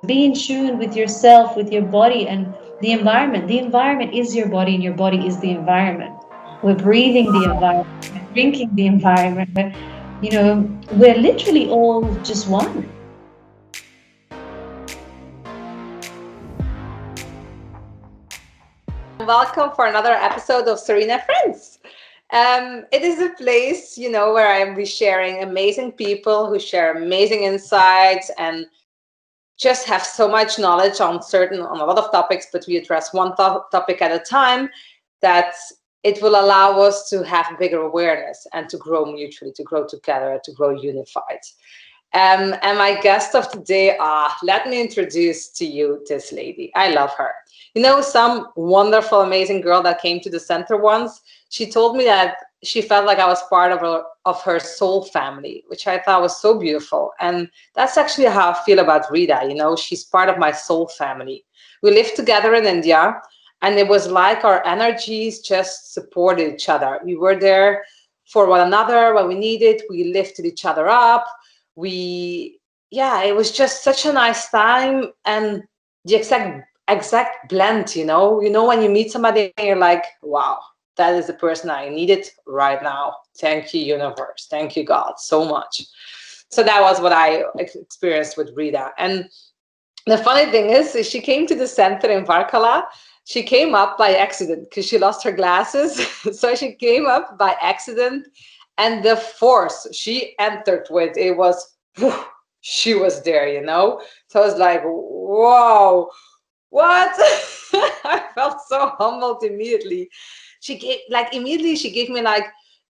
Be in tune with yourself, with your body, and the environment. The environment is your body, and your body is the environment. We're breathing the environment, we're drinking the environment. We're literally all just one. Welcome for another episode of Serene Friends. It is a place, where I am be sharing amazing people who share amazing insights and just have so much knowledge on a lot of topics, but we address one topic at a time that it will allow us to have bigger awareness and to grow mutually, to grow together, to grow unified. And my guest of today, let me introduce to you this lady. I love her. Some wonderful, amazing girl that came to the center once, she told me that she felt like I was part of her soul family, which I thought was so beautiful. And that's actually how I feel about Rita. She's part of my soul family. We lived together in India, and it was like our energies just supported each other. We were there for one another when we needed. We lifted each other up. It was just such a nice time, and the exact blend. When you meet somebody and you're like, wow, that is the person I needed right now. Thank you, universe. Thank you, God, so much. So that was what I experienced with Rita. And the funny thing is she came to the center in Varkala. She came up by accident because she lost her glasses. So she came up by accident, and the force she entered with, it was, whew, she was there. So I was like, whoa, what? I felt so humbled immediately. She gave me like,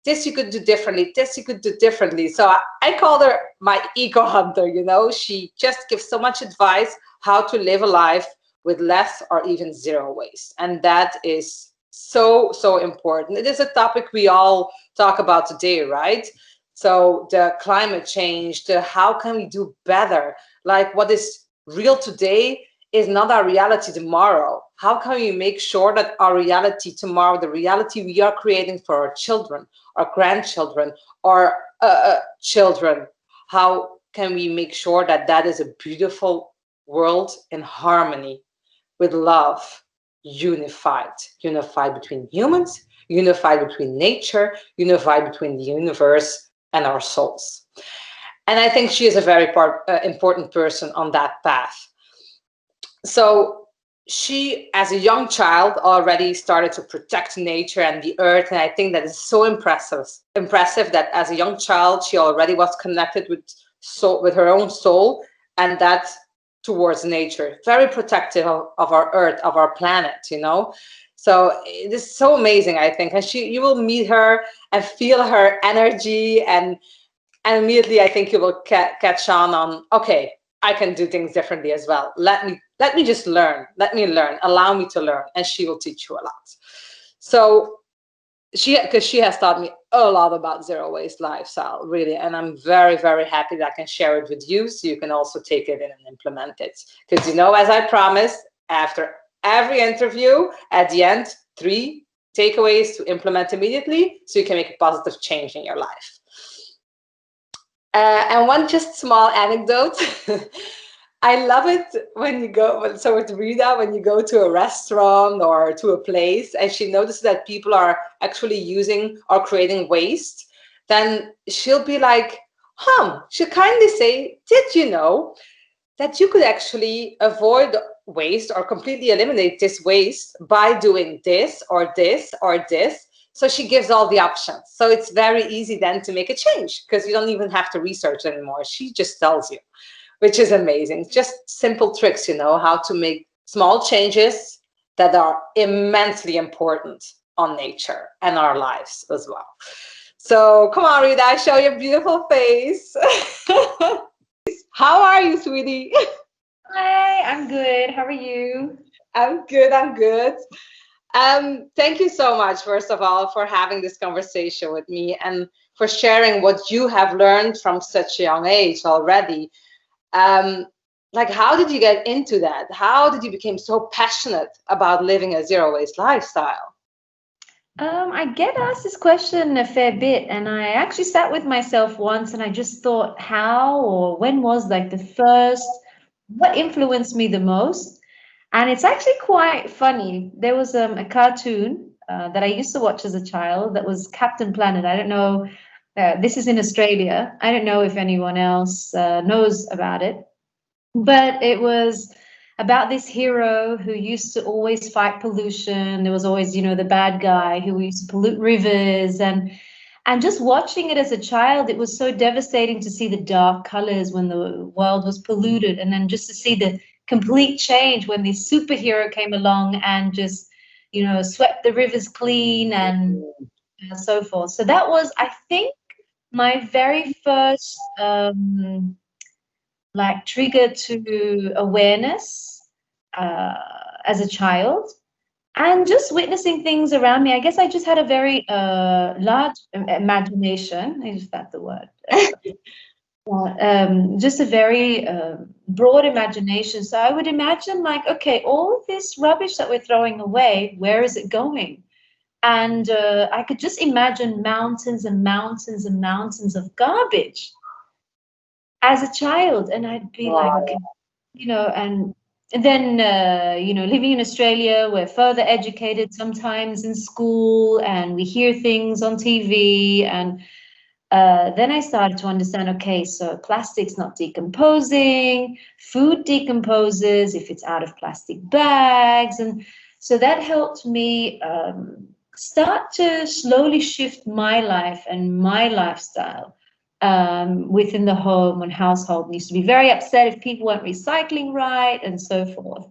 this you could do differently, this you could do differently. So I called her my eco hunter. She just gives so much advice how to live a life with less or even zero waste. And that is so, so important. It is a topic we all talk about today, right? So the climate change, the how can we do better? Like what is real today is not our reality tomorrow. How can we make sure that our reality tomorrow, the reality we are creating for our children, our grandchildren, our children, how can we make sure that that is a beautiful world in harmony with love, unified between humans, unified between nature, unified between the universe and our souls. And I think she is a very important person on that path. So she, as a young child, already started to protect nature and the earth. And I think that is so impressive that as a young child, she already was connected with her own soul, and that towards nature, very protective of our earth, of our planet. So it is so amazing, I think. And you will meet her and feel her energy, and immediately I think you will catch on, okay, I can do things differently as well. Let me just learn. Let me learn. Allow me to learn, and she will teach you a lot. So because she has taught me a lot about zero waste lifestyle, really, and I'm very, very happy that I can share it with you, so you can also take it in and implement it. Because as I promised, after every interview, at the end, 3 takeaways to implement immediately, so you can make a positive change in your life. And one just small anecdote. I love it when you go, so with Rita, when you go to a restaurant or to a place and she notices that people are actually using or creating waste, then she'll be like, she'll kindly say, did you know that you could actually avoid waste or completely eliminate this waste by doing this or this or this? So she gives all the options. So it's very easy then to make a change because you don't even have to research anymore. She just tells you, which is amazing. Just simple tricks, how to make small changes that are immensely important on nature and our lives as well. So come on, Rita, show your beautiful face. How are you, sweetie? Hi, I'm good. How are you? I'm good. I'm good. Thank you so much, first of all, for having this conversation with me and for sharing what you have learned from such a young age already. Um, like, how did you get into that? How did you become so passionate about living a zero waste lifestyle? I get asked this question a fair bit, and I actually sat with myself once and I just thought, how or when was like the first what influenced me the most, and it's actually quite funny. There was a cartoon that I used to watch as a child that was Captain Planet. I don't know. This is in Australia. I don't know if anyone else knows about it, but it was about this hero who used to always fight pollution. There was always, the bad guy who used to pollute rivers, and just watching it as a child, it was so devastating to see the dark colors when the world was polluted, and then just to see the complete change when this superhero came along and just, swept the rivers clean and so forth. So that was, I think, my very first like trigger to awareness uh, as a child, and just witnessing things around me. I guess I just had a very large imagination, is that the word? Just a very broad imagination. So I would imagine, like, okay, all this rubbish that we're throwing away, where is it going? And I could just imagine mountains and mountains and mountains of garbage as a child. And I'd be like, Wow. okay, and then living in Australia, we're further educated sometimes in school, and we hear things on TV, and then I started to understand, okay, so plastic's not decomposing, food decomposes if it's out of plastic bags. And so that helped me start to slowly shift my life and my lifestyle within the home and household. I used to be very upset if people weren't recycling right and so forth.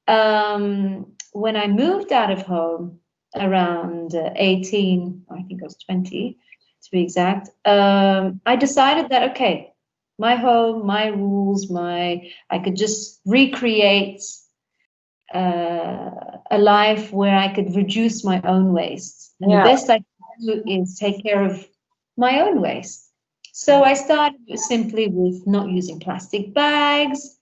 When I moved out of home around 18, I think I was 20 to be exact, I decided that, okay, my home, my rules, I could just recreate a life where I could reduce my own waste. And the Yeah. best I can do is take care of my own waste. So I started simply with not using plastic bags.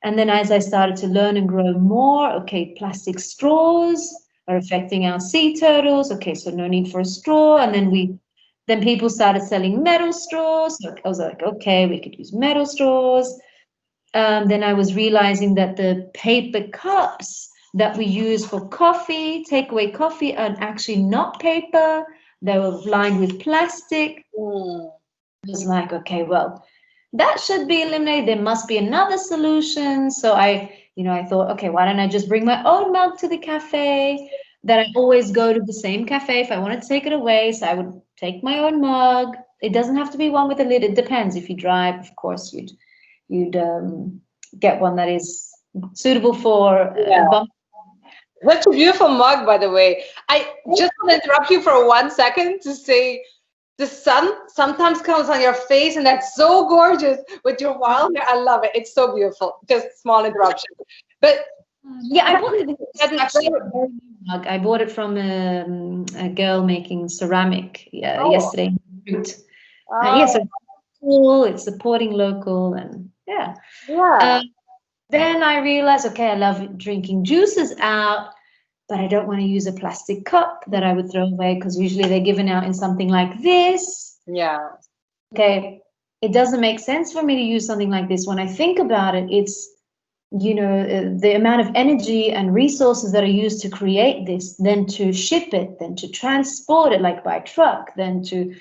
And then as I started to learn and grow more, okay, plastic straws are affecting our sea turtles. Okay, so no need for a straw. And then people started selling metal straws. So I was like, okay, we could use metal straws. Then I was realizing that the paper cups that we use for coffee, takeaway coffee, are actually not paper. They were lined with plastic. Mm. I was like, okay, well, that should be eliminated. There must be another solution. So I thought, okay, why don't I just bring my own mug to the cafe? That I always go to the same cafe if I wanted to take it away. So I would take my own mug. It doesn't have to be one with a lid. It depends. If you drive, of course, you'd get one that is suitable for Yeah. a bump. Such a beautiful mug, by the way. I just want to interrupt you for 1 second to say the sun sometimes comes on your face, and that's so gorgeous with your wild hair. I love it. It's so beautiful. Just small interruption. But Yeah, I bought it. that It's is actually very, a very new mug. I bought it from a girl making ceramic oh, yesterday. Fruit. Yeah, oh, so it's cool. It's supporting local, and yeah. yeah. Um, then I realized, okay, I love drinking juices out, but I don't want to use a plastic cup that I would throw away because usually they're given out in something like this. Yeah. Okay, it doesn't make sense for me to use something like this. When I think about it, it's the amount of energy and resources that are used to create this, then to ship it, then to transport it like by truck, then to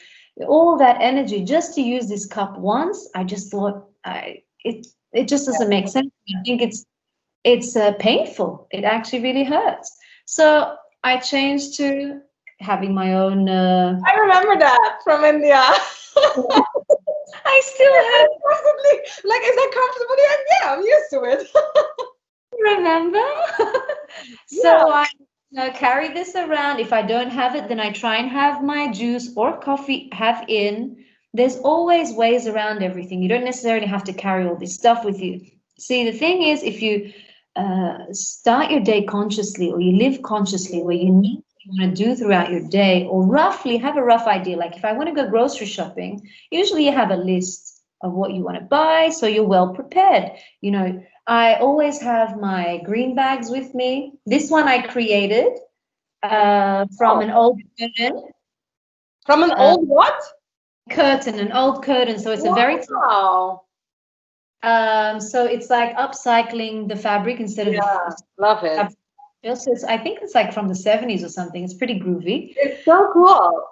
all that energy just to use this cup once. I just thought it just doesn't make sense. I think it's painful. It actually really hurts. So I changed to having my own. I remember that from India. I still have. Possibly. Like, is that comfortable? Yeah, I'm used to it. Remember? Yeah. So I carry this around. If I don't have it, then I try and have my juice or coffee have in. There's always ways around everything. You don't necessarily have to carry all this stuff with you. See, the thing is, if you start your day consciously, or you live consciously, where you know what you want to do throughout your day, or roughly have a rough idea. Like if I want to go grocery shopping, usually you have a list of what you want to buy, so you're well prepared. I always have my green bags with me. This one I created from Oh, an old curtain, from an uh, old what? an old curtain. So it's a very Wow. So it's like upcycling the fabric instead of Yeah, love it. fabric. So I think it's like from the 70s or something. It's pretty groovy. It's so cool.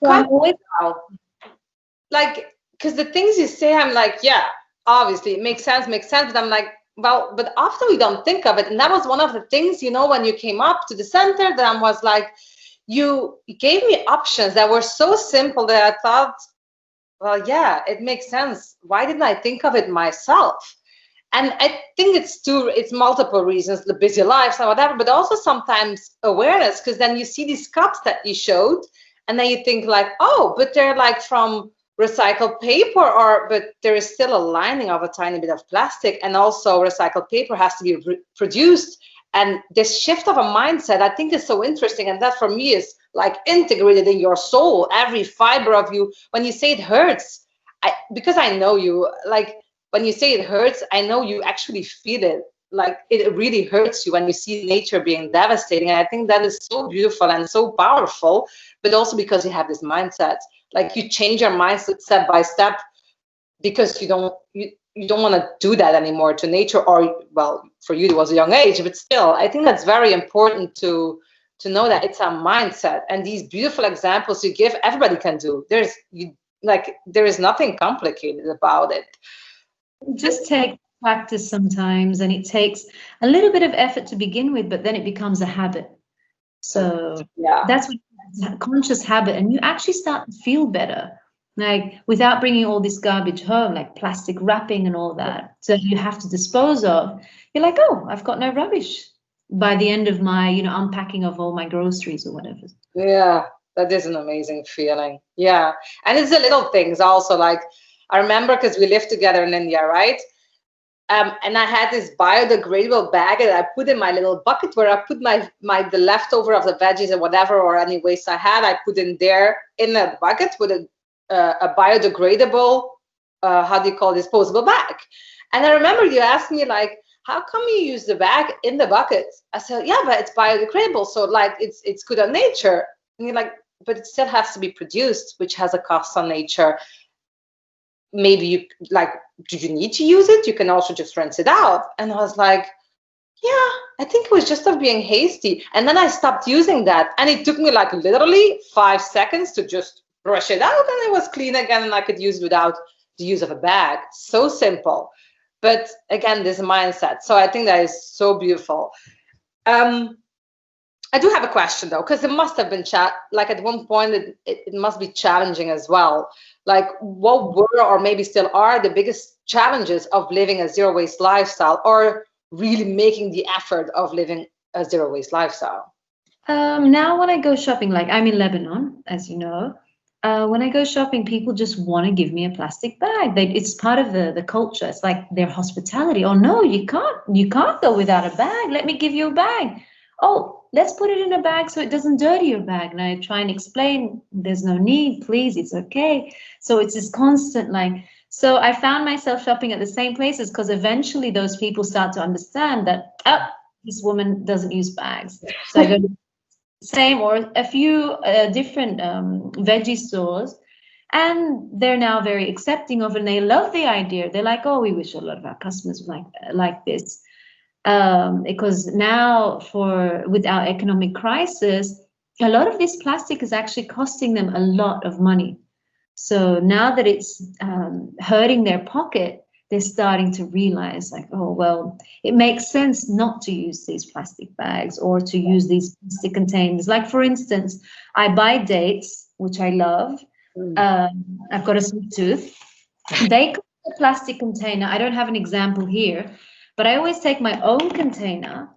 So Kind I'm always of like, because the things you say, I'm like, yeah, obviously it makes sense. But I'm like, well, but after we don't think of it, and that was one of the things, when you came up to the center, that I was like, you gave me options that were so simple that I thought, well, yeah, it makes sense. Why didn't I think of it myself? And I think it's multiple reasons, the busy lives and whatever, but also sometimes awareness, because then you see these cups that you showed, and then you think like, oh, but they're like from recycled paper, but there is still a lining of a tiny bit of plastic, and also recycled paper has to be produced. And this shift of a mindset, I think, is so interesting, and that for me is like integrated in your soul, every fiber of you. When you say it hurts, because I know you, like, when you say it hurts, I know you actually feel it. Like, it really hurts you when you see nature being devastating. And I think that is so beautiful and so powerful, but also because you have this mindset. Like, you change your mindset step by step, because you don't want to do that anymore to nature. Or, well, for you it was a young age, but still, I think that's very important to know that it's a mindset. And these beautiful examples you give, everybody can do. There is nothing complicated about it. just take practice sometimes, and it takes a little bit of effort to begin with, but then it becomes a habit. So Yeah. that's what conscious habit, and you actually start to feel better, like without bringing all this garbage home, like plastic wrapping and all that. So you have to dispose of. You're like, oh, I've got no rubbish by the end of my, unpacking of all my groceries or whatever. Yeah, that is an amazing feeling. Yeah. And it's the little things also. Like, I remember, because we lived together in India, right? And I had this biodegradable bag that I put in my little bucket, where I put the leftover of the veggies or whatever, or any waste I had, I put in there in a bucket with a biodegradable, how do you call it, disposable bag. And I remember you asked me, like, how come you use the bag in the bucket? I said, yeah, but it's biodegradable, so like it's good on nature. And you're like, but it still has to be produced, which has a cost on nature. Maybe you, like, do you need to use it? You can also just rinse it out. And I was like, yeah, I think it was just of being hasty. And then I stopped using that, and it took me like literally 5 seconds to just brush it out, and it was clean again, and I could use it without the use of a bag. So simple. But again, this mindset. So I think that is so beautiful. I do have a question though, because it must have been like at one point it must be challenging as well. Like, what were, or maybe still are, the biggest challenges of living a zero waste lifestyle, or really making the effort of living a zero waste lifestyle? Now when I go shopping, like I'm in Lebanon, as you know, when I go shopping, people just want to give me a plastic bag. It's part of the culture. It's like their hospitality. Oh no, you can't go without a bag. Let me give you a bag. Oh, let's put it in a bag so it doesn't dirty your bag. And I try and explain, there's no need, please, it's okay. So it's this constant, like, so I found myself shopping at the same places, because eventually those people start to understand that, oh, this woman doesn't use bags. So I go to the same or a few different veggie stores, and they're now very accepting of it, and they love the idea. They're like, oh, we wish a lot of our customers were like this. Because now, with our economic crisis, a lot of this plastic is actually costing them a lot of money. So now that it's hurting their pocket, they're starting to realize, like, oh, well, it makes sense not to use these plastic bags or to use these plastic containers. Like, for instance, I buy dates, which I love. I've got a sweet tooth. They come in a plastic container. I don't have an example here, but I always take my own container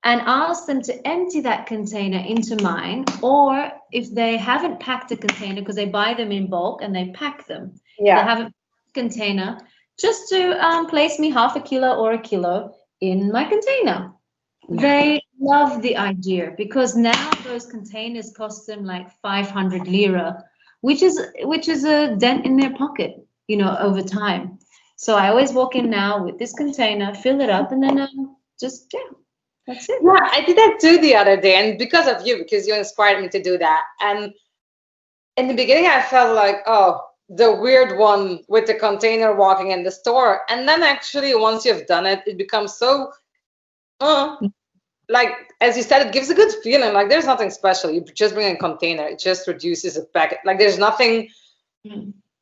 and ask them to empty that container into mine, or if they haven't packed a container, because they buy them in bulk and they pack them. Yeah. They haven't packed a container, just to place me half a kilo or a kilo in my container. They love the idea, because now those containers cost them like 500 lira, which is a dent in their pocket, over time. So I always walk in now with this container, fill it up, and then just, yeah, that's it. Yeah, I did that too the other day, and because of you, because you inspired me to do that. And in the beginning, I felt like, oh, the weird one with the container walking in the store. And then actually, once you've done it, it becomes so, uh, like, as you said, it gives a good feeling. Like, there's nothing special. You just bring a container. It just reduces a packet. Like, there's nothing.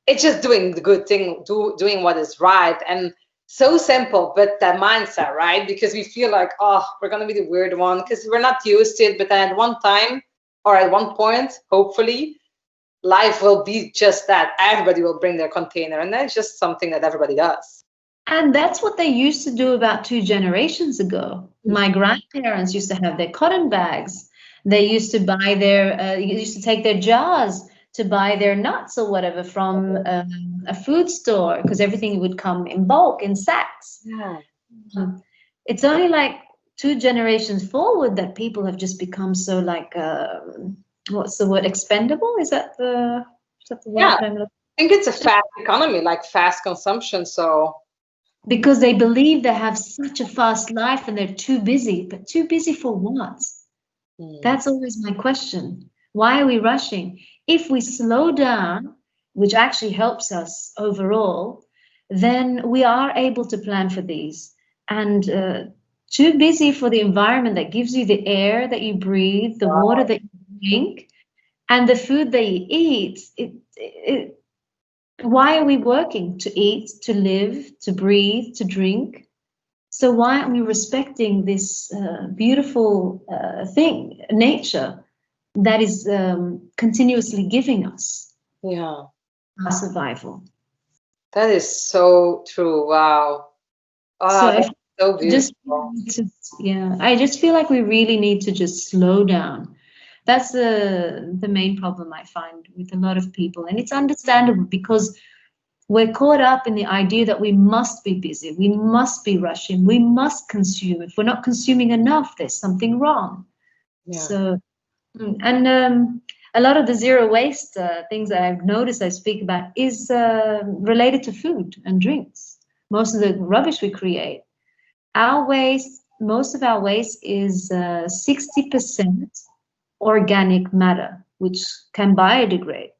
It's just doing the good thing, doing what is right. And so simple, but that mindset, right? Because we feel like, oh, we're going to be the weird one because we're not used to it. But then at one time or at one point, hopefully, life will be just that. Everybody will bring their container, and that's just something that everybody does. And that's what they used to do about 2 generations ago. My grandparents used to have their cotton bags. They used to buy used to take their jars to buy their nuts or whatever from a food store because everything would come in bulk in sacks. Yeah. It's only like 2 generations forward that people have just become so like, what's the word? Expendable? Is that the word? Yeah. I think it's a fast economy, like fast consumption. So because they believe they have such a fast life and they're too busy, but too busy for what? That's always my question. Why are we rushing? If we slow down, which actually helps us overall, then we are able to plan for these. And too busy for the environment that gives you the air that you breathe, the water that you drink, and the food that you eat. Why are we working? To eat, to live, to breathe, to drink? So why aren't we respecting this beautiful thing, nature, that is continuously giving us our survival? That is so true. Wow. Oh, that's so beautiful. I just feel like we really need to just slow down. That's the main problem I find with a lot of people. And it's understandable because we're caught up in the idea that we must be busy, we must be rushing, we must consume. If we're not consuming enough, there's something wrong. Yeah. So, and a lot of the zero waste things that I've noticed I speak about is related to food and drinks. Most of the rubbish we create. Our waste, most of our waste is 60% organic matter, which can biodegrade.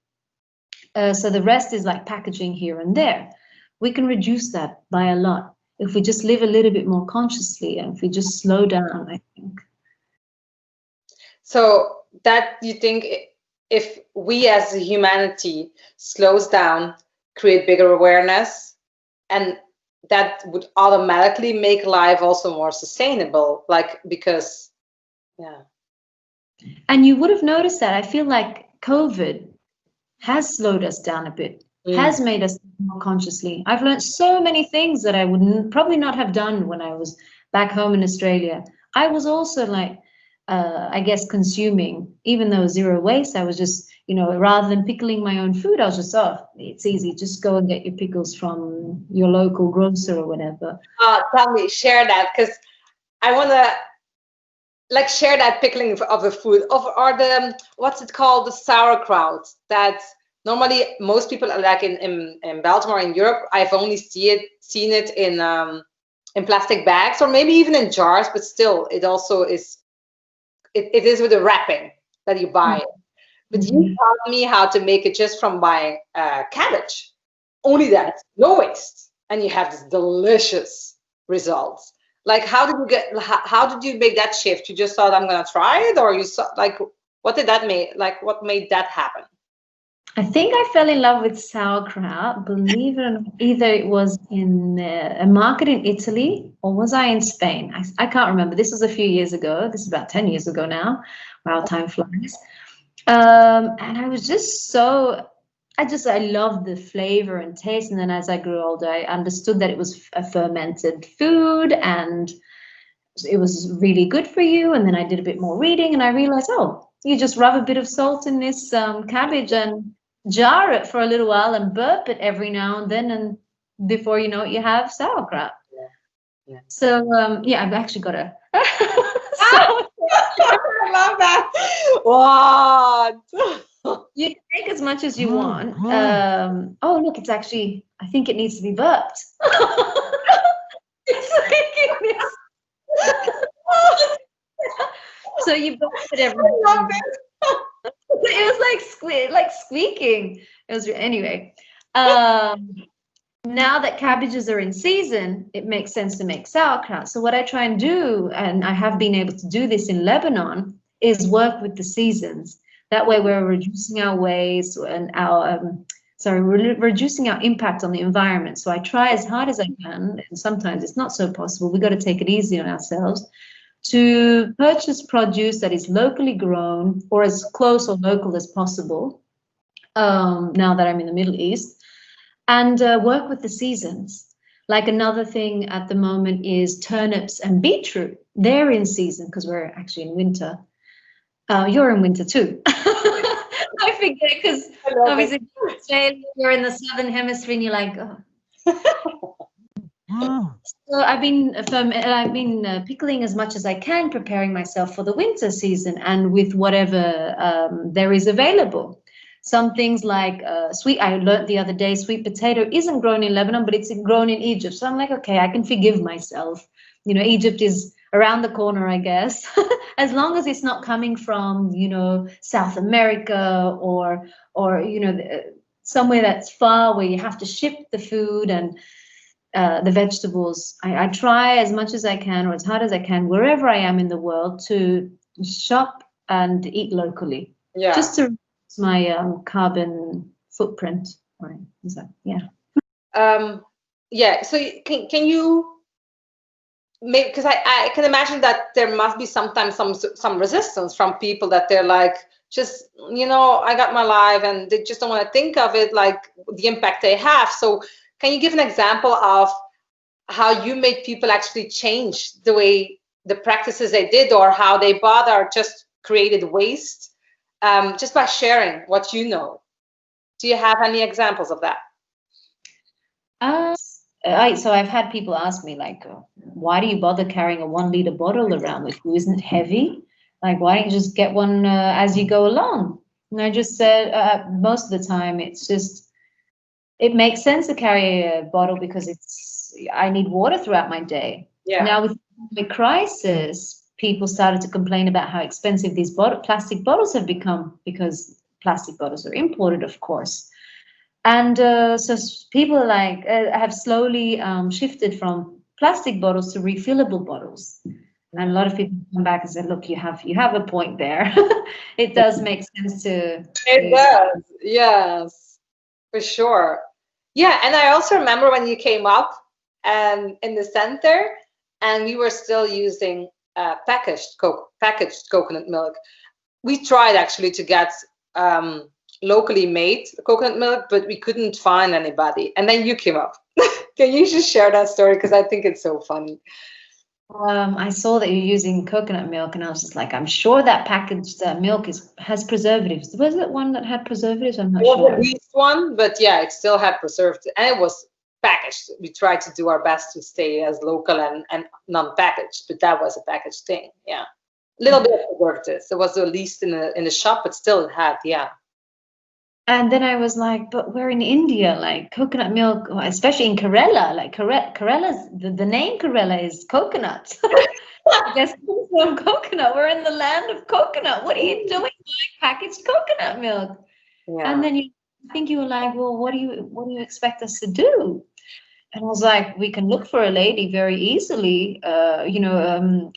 So the rest is like packaging here and there. We can reduce that by a lot if we just live a little bit more consciously and if we just slow down, I think. So that you think if we as humanity slows down, create bigger awareness, and that would automatically make life also more sustainable, like because, yeah. And you would have noticed that. I feel like COVID has slowed us down a bit, has made us more consciously. I've learned so many things that I would probably not have done when I was back home in Australia. I was also like, I guess, consuming, even though zero waste, I was just, rather than pickling my own food, I was just, it's easy. Just go and get your pickles from your local grocer or whatever. Tell me, share that, because I want to share that pickling of the food or the, what's it called, the sauerkraut that normally most people like in Belgium or in Europe. I've only seen it in plastic bags or maybe even in jars, but still it also is it is with a wrapping that you buy it. But you taught me how to make it just from buying cabbage, only that, no waste, and you have this delicious results. Like, how did you make that shift? You just thought, I'm gonna try it, or you saw, like, what did that make? Like, what made that happen? I think I fell in love with sauerkraut. Believe it or not, either it was in a market in Italy or was I in Spain? I can't remember. This was a few years ago. This is about 10 years ago now. Wow, time flies. And I was just I loved the flavor and taste. And then as I grew older, I understood that it was a fermented food and it was really good for you. And then I did a bit more reading and I realized, you just rub a bit of salt in this cabbage and jar it for a little while and burp it every now and then. And before you know it, you have sauerkraut. Yeah. So, I've actually got a... I love that. What? You can take as much as you want. Look, it's actually, I think it needs to be burped. So you burp it every time. It was like squeaking. It was anyway. Um, now that cabbages are in season, it makes sense to make sauerkraut. So what I try and do, and I have been able to do this in Lebanon, is work with the seasons. That way we're reducing our waste and we're reducing our impact on the environment. So I try as hard as I can, and sometimes it's not so possible. We've got to take it easy on ourselves to purchase produce that is locally grown or as close or local as possible. Now that I'm in the Middle East, and work with the seasons. Like another thing at the moment is turnips and beetroot. They're in season because we're actually in winter. You're in winter too. I forget because obviously you're in the southern hemisphere and you're like, oh. So I've been pickling as much as I can, preparing myself for the winter season and with whatever there is available. Some things like I learned the other day, sweet potato isn't grown in Lebanon, but it's grown in Egypt. So I'm like, okay, I can forgive myself. You know, Egypt is around the corner, I guess, as long as it's not coming from, South America or somewhere that's far where you have to ship the food and the vegetables. I try as much as I can or as hard as I can, wherever I am in the world, to shop and eat locally. Yeah. Just to my carbon footprint. Right. Is that, yeah. Yeah. So can you make, because I can imagine that there must be sometimes some resistance from people that they're like, just, I got my life and they just don't want to think of it, like the impact they have. So can you give an example of how you made people actually change the way the practices they did, or how they bought or just created waste? Just by sharing what you know. Do you have any examples of that? So I've had people ask me, like, why do you bother carrying a 1 liter bottle around with you? Isn't it heavy? Like, why don't you just get one as you go along? And I just said, most of the time, it makes sense to carry a bottle because I need water throughout my day. Yeah. Now with the crisis, people started to complain about how expensive these plastic bottles have become, because plastic bottles are imported, of course. And so people have slowly shifted from plastic bottles to refillable bottles. And a lot of people come back and say, look, you have a point there. It does make sense to. It does, yes, for sure. Yeah, and I also remember when you came up and in the center, and we were still using packaged coconut milk. We tried actually to get locally made coconut milk, but we couldn't find anybody. And then you came up. Can you just share that story? Because I think it's so funny. I saw that you're using coconut milk, and I was just like, I'm sure that packaged milk has preservatives. Was it one that had preservatives? I'm not sure. The least one, but yeah, it still had preservatives, and it was packaged. We tried to do our best to stay as local and non-packaged, but that was a packaged thing. Yeah, a little bit of preservatives. It was the least in the shop, but still it had, yeah. And then I was like, but we're in India, like coconut milk, especially in Kerala, like Kerala's, the name Kerala is coconut. I guess from coconut. We're in the land of coconut. What are you doing buying packaged coconut milk? Yeah. And then I think you were like, well, what do you expect us to do? And I was like, we can look for a lady very easily, a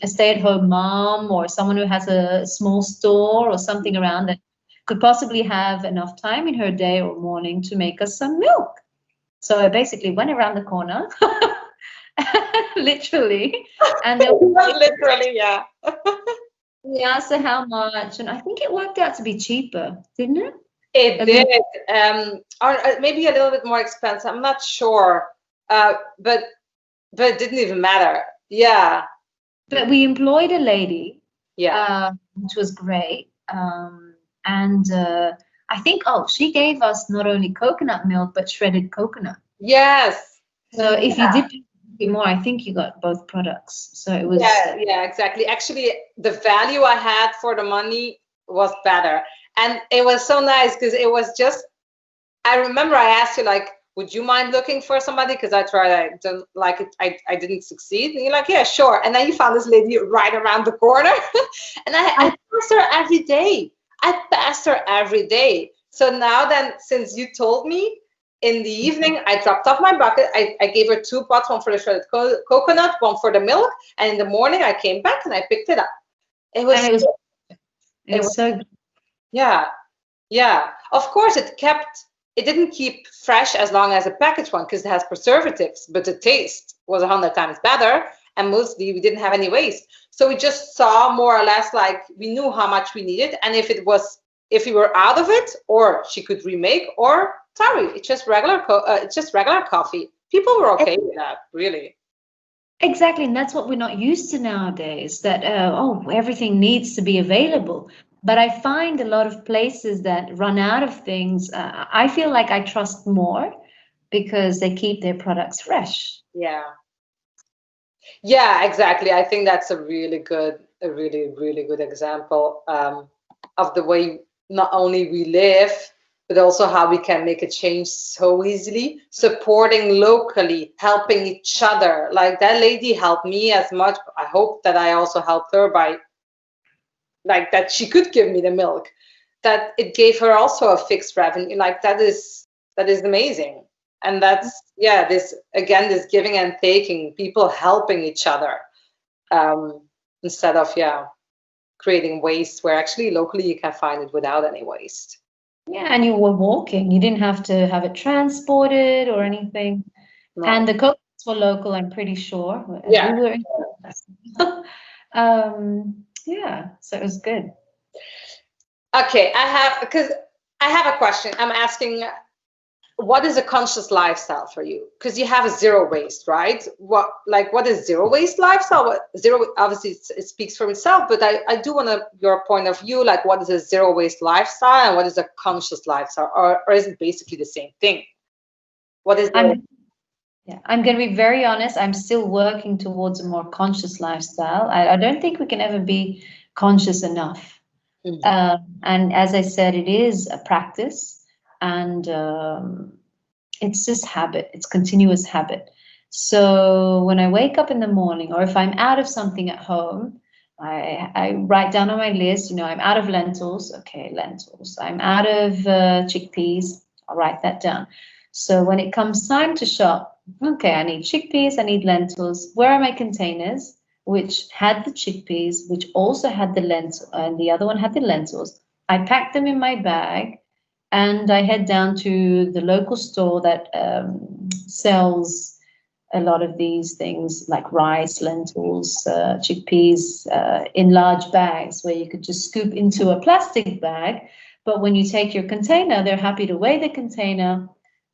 stay-at-home mom or someone who has a small store or something around that could possibly have enough time in her day or morning to make us some milk. So I basically went around the corner, literally, and literally, yeah. We asked her how much, and I think it worked out to be cheaper, didn't it? It did, or maybe a little bit more expensive. I'm not sure, but it didn't even matter. Yeah. But we employed a lady. Yeah. Which was great. And I think, she gave us not only coconut milk, but shredded coconut. Yes. So if you did it more, I think you got both products. So it was. Yeah, exactly. Actually, the value I had for the money was better. And it was so nice because it was just, I remember I asked you, like, would you mind looking for somebody? Because I tried, I didn't like it, I didn't succeed. And you're like, yeah, sure. And then you found this lady right around the corner. And I passed her every day. So now then, since you told me, in the evening, I dropped off my bucket. I gave her 2 pots, one for the shredded coconut, one for the milk. And in the morning, I came back and I picked it up. It was, And it it was, was so good. yeah, yeah. Of course, it didn't keep fresh as long as a packaged one because it has preservatives, but the taste was 100 times better. And mostly we didn't have any waste. So we just saw more or less like we knew how much we needed. And if we were out of it, or she could remake, or sorry, it's just regular coffee. People were okay with that, really. Exactly, and that's what we're not used to nowadays, that everything needs to be available. But I find a lot of places that run out of things, I feel like I trust more because they keep their products fresh. Yeah. Yeah, exactly. I think that's a really really good example of the way not only we live, but also how we can make a change so easily, supporting locally, helping each other. Like that lady helped me as much. I hope that I also helped her by like that she could give me the milk, that it gave her also a fixed revenue. Like that is amazing. And that's, yeah, this again, this giving and taking, people helping each other, instead of, yeah, creating waste where actually locally you can find it without any waste. Yeah, and you were walking. You didn't have to have it transported or anything. No. And the coconuts were local, I'm pretty sure. Yeah. We were in yeah, so it was good. Okay, I have a question. I'm asking, what is a conscious lifestyle for you? Because you have a zero waste, right? What is zero waste lifestyle? Obviously it speaks for itself, but I do want your point of view, like what is a zero waste lifestyle and what is a conscious lifestyle, or is it basically the same thing? What is I'm going to be very honest. I'm still working towards a more conscious lifestyle. I don't think we can ever be conscious enough. And as I said, it is a practice, and it's just habit. It's continuous habit. So when I wake up in the morning, or if I'm out of something at home, I write down on my list, I'm out of lentils. Okay, lentils. I'm out of chickpeas. I'll write that down. So when it comes time to shop, okay, I need chickpeas, I need lentils. Where are my containers? Which had the chickpeas, which also had the lentil, and the other one had the lentils. I packed them in my bag, and I head down to the local store that sells a lot of these things like rice, lentils, chickpeas in large bags, where you could just scoop into a plastic bag. But when you take your container, they're happy to weigh the container,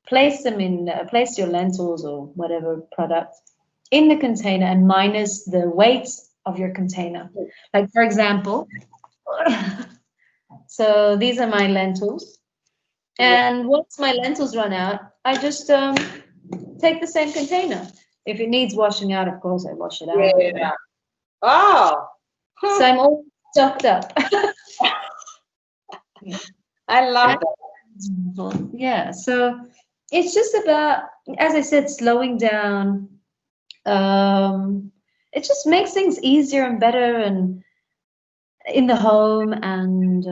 place your lentils or whatever product in the container and minus the weight of your container. Like, for example, so these are my lentils. And once my lentils run out, I just take the same container. If it needs washing out, of course, I wash it out. Yeah. Oh. So I'm all stocked up. I love that. Yeah. So it's just about, as I said, slowing down. It just makes things easier and better, and in the home, and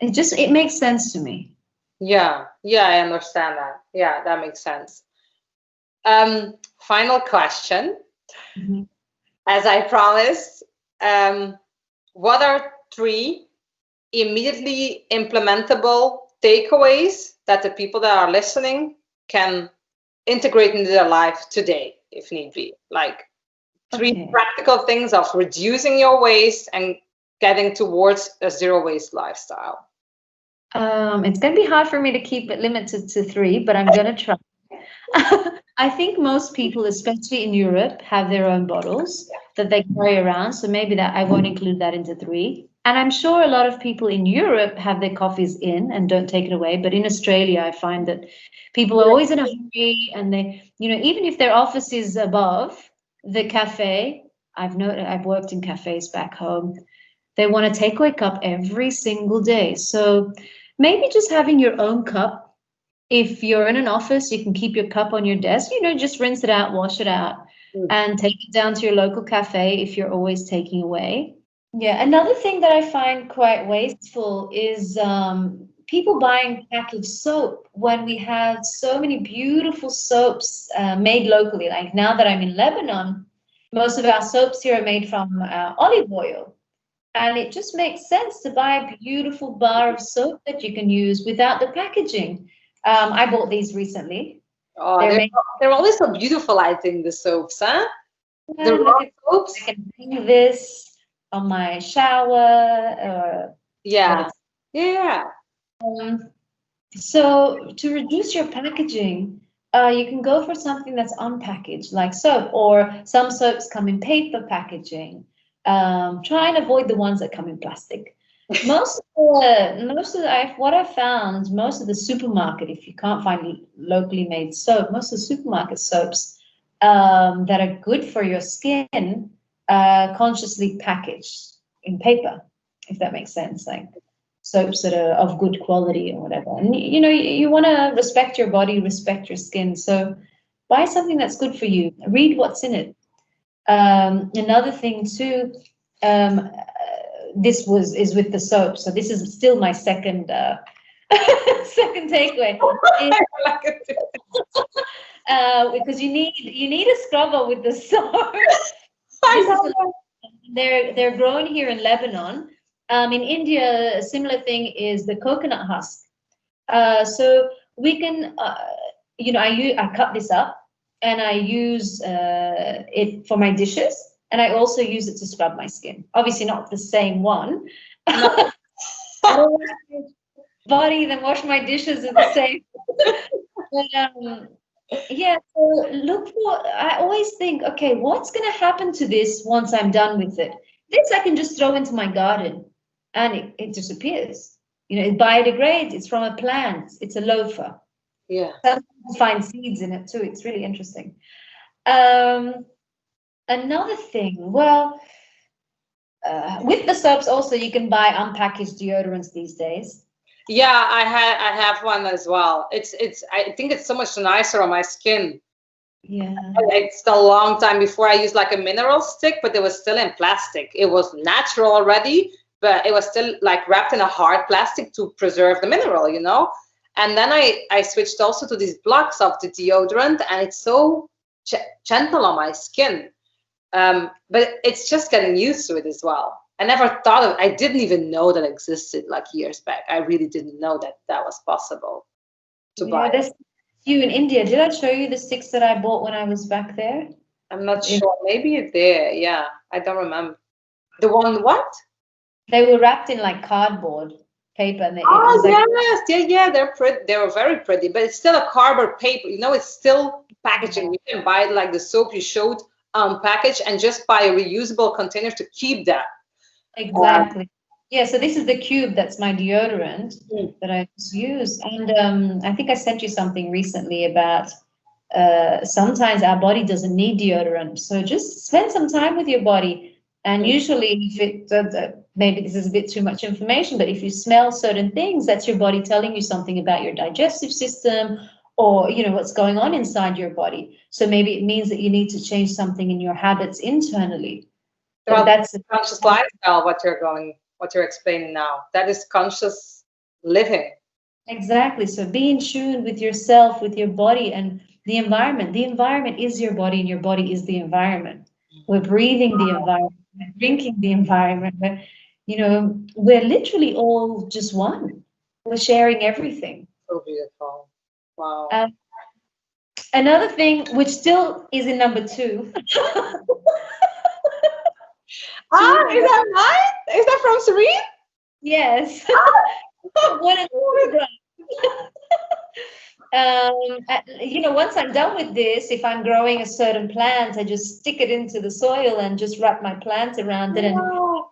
it makes sense to me. Yeah, I understand that. Yeah, that makes sense. Final question. Mm-hmm. As I promised, what are 3 immediately implementable takeaways that the people that are listening can integrate into their life today, if need be? Like 3 practical things of reducing your waste and getting towards a zero waste lifestyle. It's going to be hard for me to keep it limited to 3, but I'm going to try. I think most people, especially in Europe, have their own bottles that they carry around. So maybe that I won't include that into 3. And I'm sure a lot of people in Europe have their coffees in and don't take it away. But in Australia, I find that people are always in a hurry, and they, even if their office is above the cafe, I've worked in cafes back home. They want a takeaway cup every single day. So maybe just having your own cup. If you're in an office, you can keep your cup on your desk, just rinse it out, wash it out, and take it down to your local cafe if you're always taking away. Yeah, another thing that I find quite wasteful is people buying packaged soap when we have so many beautiful soaps made locally. Like now that I'm in Lebanon, most of our soaps here are made from olive oil. And it just makes sense to buy a beautiful bar of soap that you can use without the packaging. I bought these recently. Oh, They're made. they're always so beautiful, I think, the soaps, huh? The Yeah, raw look at, I soaps. can hang this on my shower when Yeah. it's Yeah. um, so to reduce your packaging, you can go for something that's unpackaged, like soap, or some soaps come in paper packaging. Try and avoid the ones that come in plastic. What I found, most of the supermarket, if you can't find locally made soap, most of the supermarket soaps that are good for your skin, consciously packaged in paper, if that makes sense. Like soaps that are of good quality or whatever. And you want to respect your body, respect your skin. So buy something that's good for you. Read what's in it. Another thing too, um, is with the soap. So this is still my second second takeaway. Is, because you need a scrubber with the soap. I This is know. they're grown here in Lebanon. In India, a similar thing is the coconut husk. So we can, I cut this up and I use it for my dishes, and I also use it to scrub my skin. Obviously, not the same one. No. I don't wash my body, then wash my dishes with the same. But, yeah, so I always think, okay, what's going to happen to this once I'm done with it? This I can just throw into my garden and it disappears. It biodegrades. It's from a plant. It's a loafer. Yeah. Sometimes you find seeds in it too. It's really interesting. Um, Another thing, well, with the soaps also, you can buy unpackaged deodorants these days. Yeah, I have one as well. It's I think it's so much nicer on my skin. Yeah, It's a long time before I used like a mineral stick, but it was still in plastic. It was natural already, but it was still like wrapped in a hard plastic to preserve the mineral, you know? And then I switched also to these blocks of the deodorant, and it's so gentle on my skin. But it's just getting used to it as well. I never thought of, I didn't even know that existed like years back. I really didn't know that that was possible to yeah. buy. There's you in India. Did I show you the sticks that I bought when I was back there? I'm not Yeah. sure. Maybe it's there. Yeah, I don't remember. The one what? They were wrapped in like cardboard paper, and it was Oh like yes, yeah, yeah. They're pretty. They were very pretty, but it's still a cardboard paper. You know, it's still packaging. You can buy it like the soap you showed, packaged, and just buy a reusable container to keep that. Um, exactly. Yeah, so this is the cube that's my deodorant mm, that I just use. And I think I sent you something recently about sometimes our body doesn't need deodorant. So just spend some time with your body. And mm. usually, if maybe this is a bit too much information, but if you smell certain things, that's your body telling you something about your digestive system or what's going on inside your body. So maybe it means that you need to change something in your habits internally. But Well, that's conscious lifestyle. What you're explaining now. That is conscious living. exactly. So be in tune with yourself, with your body and the environment. The environment is your body, and your body is the environment. We're breathing the environment, we're drinking the environment. We're literally all just one. We're sharing everything. So beautiful. Wow. Uh, Another thing, which still is in number two, Ah, is toothbrush. that mine? Is that from Serene? Yes. What is toothbrush? Once I'm done with this, if I'm growing a certain plant, I just stick it into the soil and just wrap my plant around it and Wow.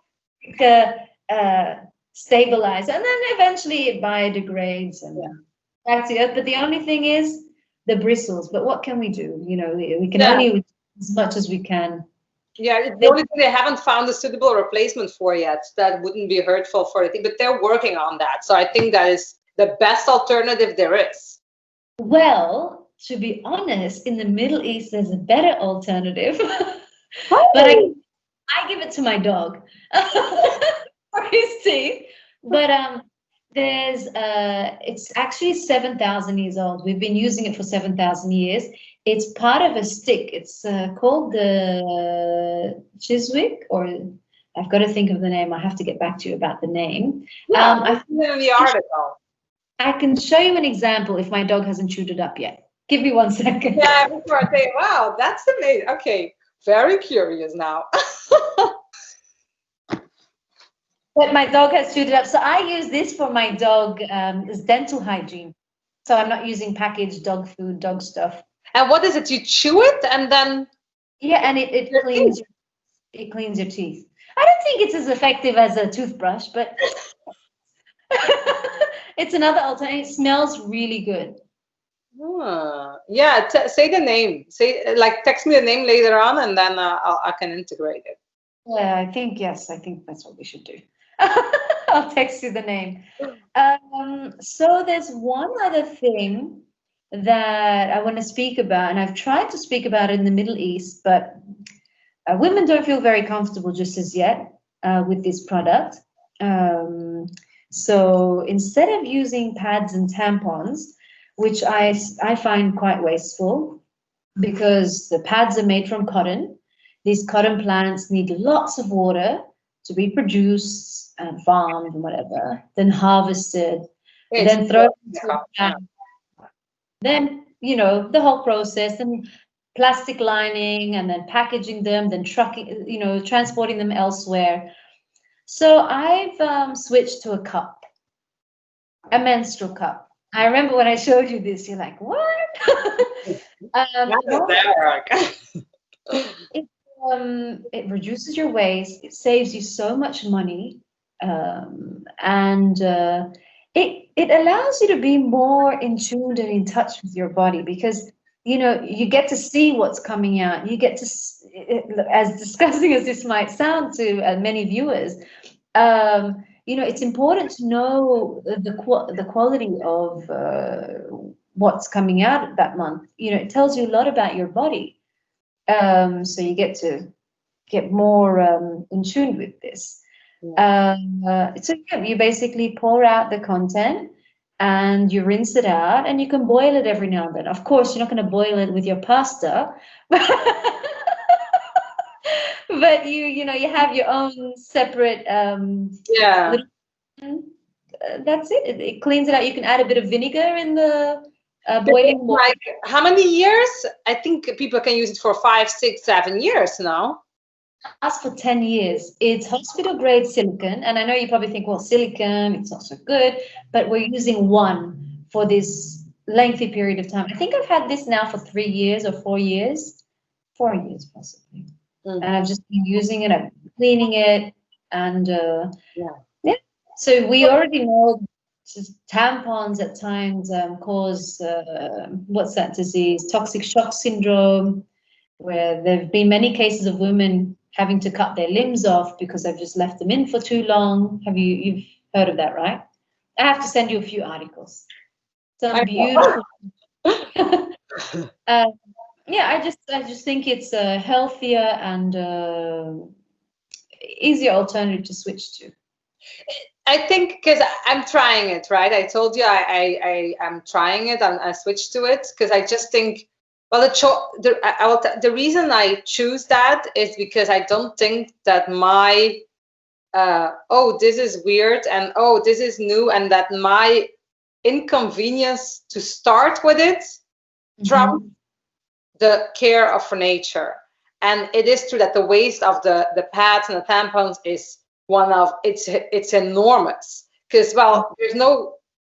stabilize. And then eventually it biodegrades Yeah. and back to the earth. But the only thing is the bristles. But what can we do? We can Yeah. only as much as we can. Yeah, it's the only thing they haven't found a suitable replacement for yet that wouldn't be hurtful for the thing, but they're working on that. So I think that is the best alternative there is. Well, to be honest, in the Middle East, there's a better alternative. But Oh, I give it to my dog for his teeth. But It's actually 7,000 years old. We've been using it for 7,000 years. It's part of a stick. It's called the Chiswick, or I've got to think of the name. I have to get back to you about the name. Yeah, it's in the article. I can show you an example if my dog hasn't chewed it up yet. Give me 1 second. Yeah, before I say, wow, that's amazing. Okay, very curious now. But my dog has chewed it up. So I use this for my dog as dental hygiene. So I'm not using packaged dog food, dog stuff. And what is it? You chew it and then? Yeah, and it cleans your teeth. I don't think it's as effective as a toothbrush, but it's another alternative. It smells really good. Yeah, say the name. Say, like, text me the name later on, and then I can integrate it. Yeah, yes, I think that's what we should do. I'll text you the name. So there's one other thing that I want to speak about, and I've tried to speak about it in the Middle East, but women don't feel very comfortable just as yet with this product. So instead of using pads and tampons, which I find quite wasteful, because the pads are made from cotton. These cotton plants need lots of water to be produced and farmed and whatever, then harvested, then thrown into a pan. Then, the whole process, and plastic lining, and then packaging them, then trucking, transporting them elsewhere. So I've switched to a cup, a menstrual cup. I remember when I showed you this, you're like, what? It reduces your waste. It saves you so much money, and it allows you to be more in tune and in touch with your body, because you get to see what's coming out. You get to, as disgusting as this might sound to many viewers, it's important to know the quality of what's coming out that month. It tells you a lot about your body. So you get to get more in tune with this. So you basically pour out the content and you rinse it out, and you can boil it every now and then. Of course, you're not going to boil it with your pasta, but you have your own separate. That's it. It cleans it out. You can add a bit of vinegar in the boiling water. Like, how many years? I think people can use it for 5, 6, 7 years now. Lasts for 10 years. It's hospital grade silicone, and I know you probably think, well, silicone, it's not so good, but we're using one for this lengthy period of time. I think I've had this now for 3 years or 4 years, 4 years possibly, and I've just been using it. I'm cleaning it, and so we already know tampons at times cause what's that disease? Toxic shock syndrome, where there have been many cases of women having to cut their limbs off because they've just left them in for too long. You've heard of that, right? I have to send you a few articles. Some beautiful. I just think it's a healthier and easier alternative to switch to. I think because I'm trying it, right? I told you I'm trying it. I switched to it because I just think, well, the reason I choose that is because I don't think that my this is weird, and this is new, and that my inconvenience to start with it trumps the care of nature. And it is true that the waste of the pads and the tampons is it's enormous, because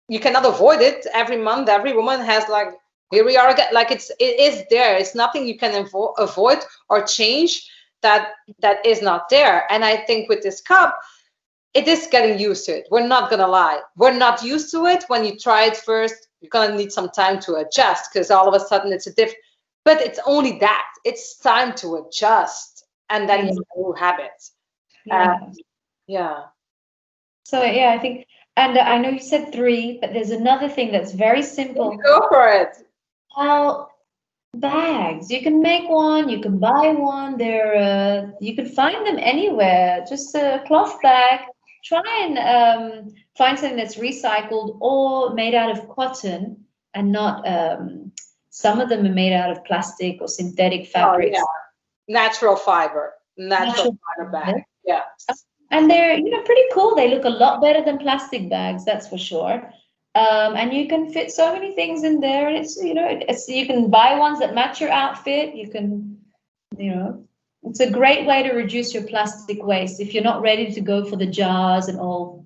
you cannot avoid it. Every month every woman has, like, here we are again, like it is there. It's nothing you can avoid or change that is not there. And I think with this cup, it is getting used to it. We're not gonna lie, we're not used to it. When you try it first, you're gonna need some time to adjust, because all of a sudden it's a different, but it's only that, it's time to adjust, and then it's a new habit. So I think, and I know you said 3, but there's another thing that's very simple. Go for it. Well, bags. You can make one. You can buy one. You can find them anywhere. Just a cloth bag. try and find something that's recycled or made out of cotton and not. Some of them are made out of plastic or synthetic Oh yeah, fabrics. natural fiber, natural Natural fiber bag. fiber. Yeah. And they're, pretty cool. They look a lot better than plastic bags, that's for sure. And you can fit so many things in there. And you can buy ones that match your outfit. You can, it's a great way to reduce your plastic waste if you're not ready to go for the jars and all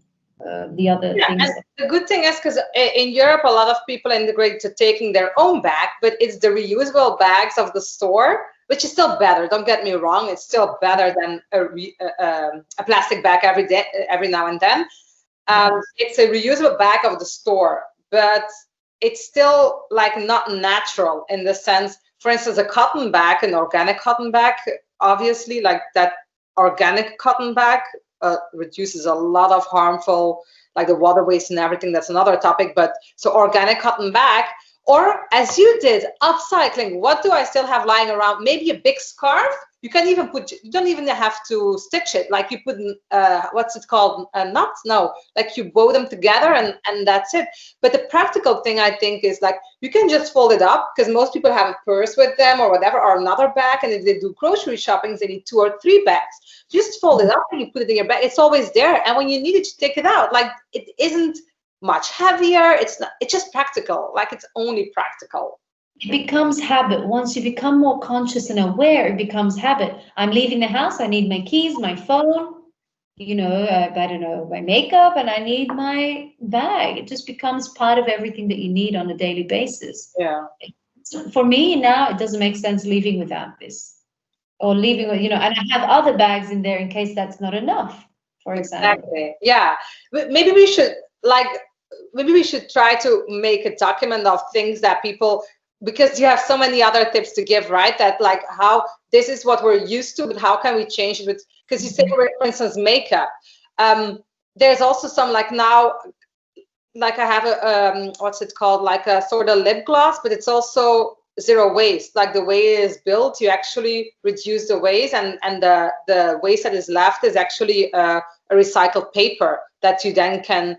the other Yeah, things. and the good thing is because in Europe, a lot of people integrate to taking their own bag, but it's the reusable bags of the store, which is still better. Don't get me wrong; it's still better than a plastic bag every day, every now and then. It's a reusable bag of the store, but it's still like not natural in the sense. For instance, a cotton bag, an organic cotton bag, obviously, like that organic cotton bag reduces a lot of harmful, like the water waste and everything. That's another topic. But so organic cotton bag, or as you did, upcycling. What do I still have lying around? Maybe a big scarf. You can even you don't even have to stitch it. Like you put, what's it called? Knots? No, like you bow them together and that's it. But the practical thing I think is like, you can just fold it up because most people have a purse with them or whatever, or another bag. And if they do grocery shopping, they need 2 or 3 bags. Just fold it up and you put it in your bag. It's always there. And when you need it, you take it out. Like it isn't much heavier. It's not, it's just practical. Like it's only practical. It becomes habit. Once you become more conscious and aware, it becomes habit. I'm leaving the house. I need my keys, my phone, I don't know, my makeup, and I need my bag. It just becomes part of everything that you need on a daily basis. Yeah. For me now, it doesn't make sense leaving without this, or leaving, and I have other bags in there in case that's not enough, for example. Exactly. Yeah. Maybe we should try to make a document of things that people, because you have so many other tips to give, right? That like how this is what we're used to, but how can we change it with, because you say, for instance, makeup. There's also some like now, like I have a, what's it called? Like a sort of lip gloss, but it's also zero waste. Like the way it is built, you actually reduce the waste, and the waste that is left is actually a recycled paper that you then can.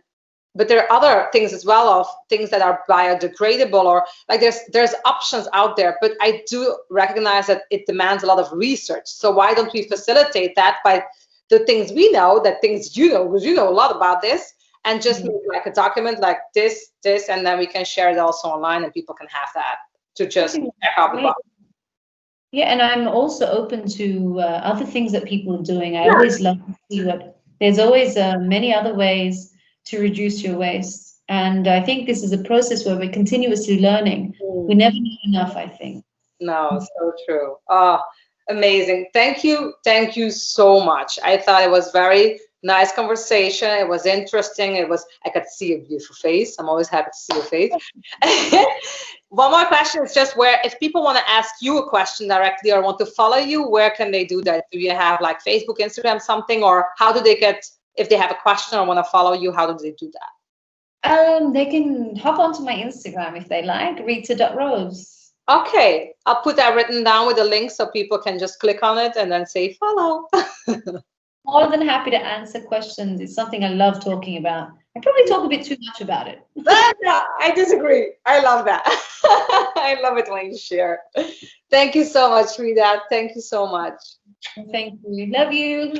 But there are other things as well, of things that are biodegradable, or like there's options out there. But I do recognize that it demands a lot of research. So why don't we facilitate that by the things we know, that things you know, because you know a lot about this, and just make like a document like this, and then we can share it also online, and people can have that to just check out the box. Yeah, and I'm also open to other things that people are doing. I always love to see there's always many other ways to reduce your waste. And I think this is a process where we're continuously learning. We never know enough, I think. No, so true. Oh, amazing. Thank you so much. I thought it was very nice conversation. It was interesting. I could see a beautiful face. I'm always happy to see your face. One more question is just where, if people want to ask you a question directly or want to follow you, where can they do that? Do you have like Facebook, Instagram, something, or how do they get, if they have a question or want to follow you, how do they do that? They can hop onto my Instagram if they like, rita.rose. Okay, I'll put that written down with a link so people can just click on it and then say follow. More than happy to answer questions. It's something I love talking about. I probably talk a bit too much about it. No, I disagree. I love that. I love it when you share. Thank you so much, Rita. Thank you so much. Thank you. Love you.